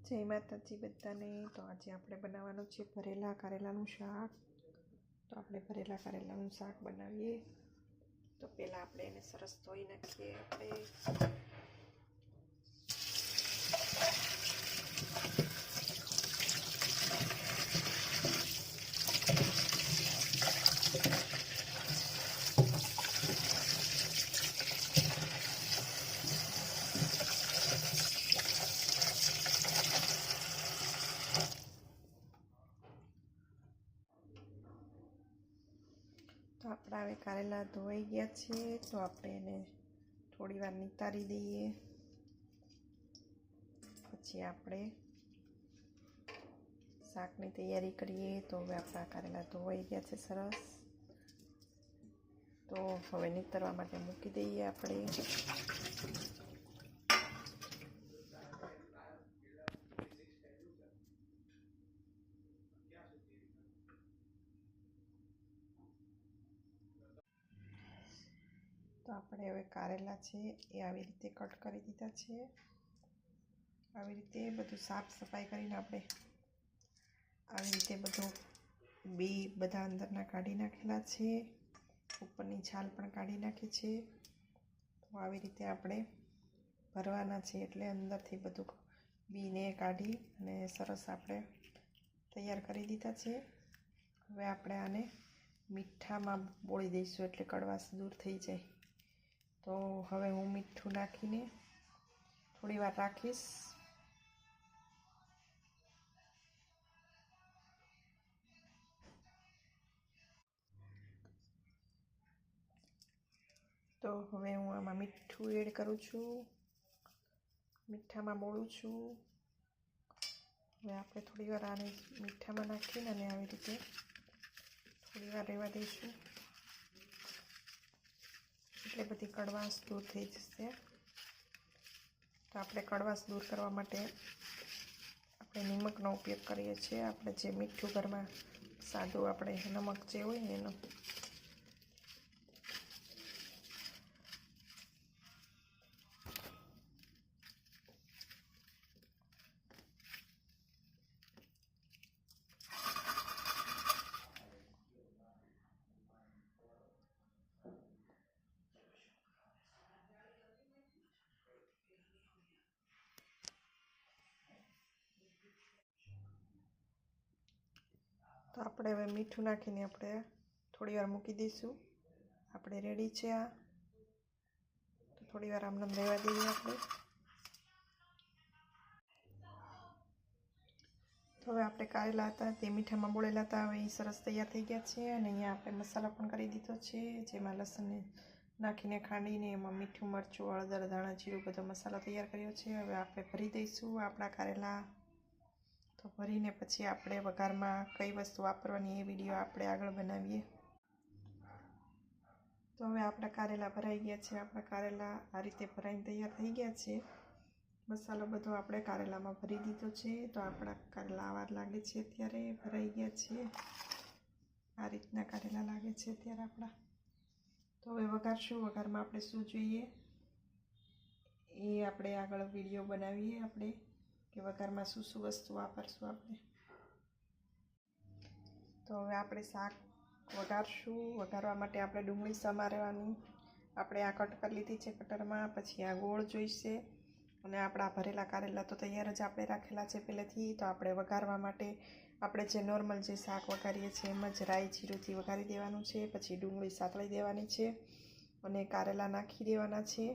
જય માતાજી બધાને। તો આજે આપણે બનાવવાનું છે ભરેલા કારેલાનું શાક। તો આપણે ભરેલા કારેલાનું શાક બનાવીએ। તો પહેલાં આપણે એને સરસ ધોઈ નાખીએ। તો આપણા હવે કારેલા ધોઈ ગયા છે। તો આપણે એને થોડી વાર નિતારી દઈએ। પછી આપણે શાકની તૈયારી કરીએ। તો હવે આપણા કારેલા ધોવાઈ ગયા છે સરસ। તો હવે નિતારવા માટે મૂકી દઈએ આપણે। તો આપણે હવે કારેલા છે એ આવી રીતે કટ કરી દીધા છે। આવી રીતે બધું સાફ સફાઈ કરીને આપણે આવી રીતે બધું બધા અંદરના કાઢી નાખેલા છે। ઉપરની છાલ પણ કાઢી નાખી છે। તો આવી રીતે આપણે ભરવાના છે, એટલે અંદરથી બધું બીને કાઢી અને સરસ આપણે તૈયાર કરી દીધા છે। હવે આપણે આને મીઠામાં બોળી દઈશું, એટલે કડવાશ દૂર થઈ જાય। તો હવે હું મીઠું નાખીને થોડી વાર રાખીશ। તો હવે હું આમાં મીઠું એડ કરું છું, મીઠામાં બોળું છું। હવે આપણે થોડી વાર આને મીઠામાં નાખીને અને આવી રીતે થોડી વાર રહેવા દઈશું, એટલે બધી કડવાશ દૂર થઈ જશે। તો આપણે કડવાશ દૂર કરવા માટે આપણે નિમકનો ઉપયોગ કરીએ છીએ। આપણે જે મીઠું ઘરમાં સાદું આપણે નમક જે હોય ને એનો। તો આપણે હવે મીઠું નાખીને આપણે થોડી વાર મૂકી દઈશું। આપણે રેડી છે આ। તો થોડી વાર આમને રહેવા દઈએ આપણે। તો હવે આપણે કારેલા હતા તે મીઠામાં બોળેલા હતા, હવે એ સરસ તૈયાર થઈ ગયા છે। અને અહીંયા આપણે મસાલો પણ કરી દીધો છે, જેમાં લસણને નાખીને ખાંડીને એમાં મીઠું, મરચું, હળદર, ધાણા જીરું બધો મસાલો તૈયાર કર્યો છે। હવે આપણે ભરી દઈશું આપણા કારેલા। તો ભરીને પછી આપણે વઘારમાં કઈ વસ્તુ વાપરવાની એ વિડીયો આપણે આગળ બનાવીએ। તો હવે આપણા કારેલા ભરાઈ ગયા છે। આપણા કારેલા આ રીતે ભરાઈને તૈયાર થઈ ગયા છે। મસાલો બધો આપણે કારેલામાં ભરી દીધો છે। તો આપણા કારેલા આવા લાગે છે, અત્યારે ભરાઈ ગયા છે। આ રીતના કારેલા લાગે છે અત્યારે આપણા। તો હવે વઘારશું। વઘારમાં આપણે શું જોઈએ એ આપણે આગળ વિડીયો બનાવીએ આપણે, કે વઘારમાં શું શું વસ્તુ વાપરશું આપણે। તો હવે આપણે શાક વઘારશું। વઘારવા માટે આપણે ડુંગળી સમારવાની આપણે આ કટ કરી લીધી છે કટરમાં। પછી આ ગોળ જોઈશે, અને આપણા ભરેલા કારેલા તો તૈયાર જ આપણે રાખેલા છે પહેલેથી। તો આપણે વઘારવા માટે આપણે જે નોર્મલ જે શાક વઘારીએ છીએ એમ જ રાઈ જીરુંથી વઘારી દેવાનું છે। પછી ડુંગળી સાતળી દેવાની છે અને કારેલા નાખી દેવાના છે।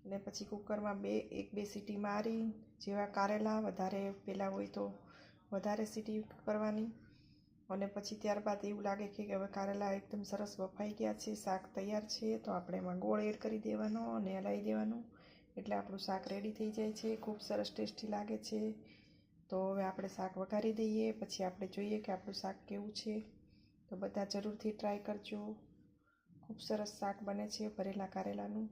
અને પછી કુકરમાં એક બે સીટી મારી, જેવા કારેલા વધારે પહેલાં હોય તો વધારે સીટી કરવાની। અને પછી ત્યારબાદ એવું લાગે કે હવે કારેલા એકદમ સરસ બફાઈ ગયા છે, શાક તૈયાર છે, તો આપણે એમાં ગોળ એડ કરી દેવાનો અને હલાવી દેવાનું, એટલે આપણું શાક રેડી થઈ જાય છે। ખૂબ સરસ ટેસ્ટી લાગે છે। તો હવે આપણે શાક વઘારી દઈએ, પછી આપણે જોઈએ કે આપણું શાક કેવું છે। તો બધા જરૂરથી ટ્રાય કરજો। ખૂબ સરસ શાક બને છે ભરેલા કારેલાનું।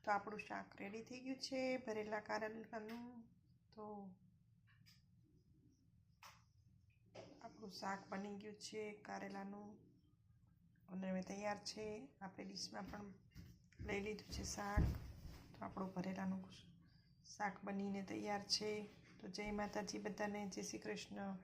તો આપણું શાક રેડી થઈ ગયું છે ભરેલા કારેલાનું। તો આપણું શાક બની ગયું છે કારેલાનું। અને હવે તૈયાર છે. આપણે ડીશમાં પણ લઈ લીધું છે શાક. તો આપણું ભરેલાનું શાક બનીને તૈયાર છે. તો જય માતાજી બધાને, જય શ્રી કૃષ્ણ.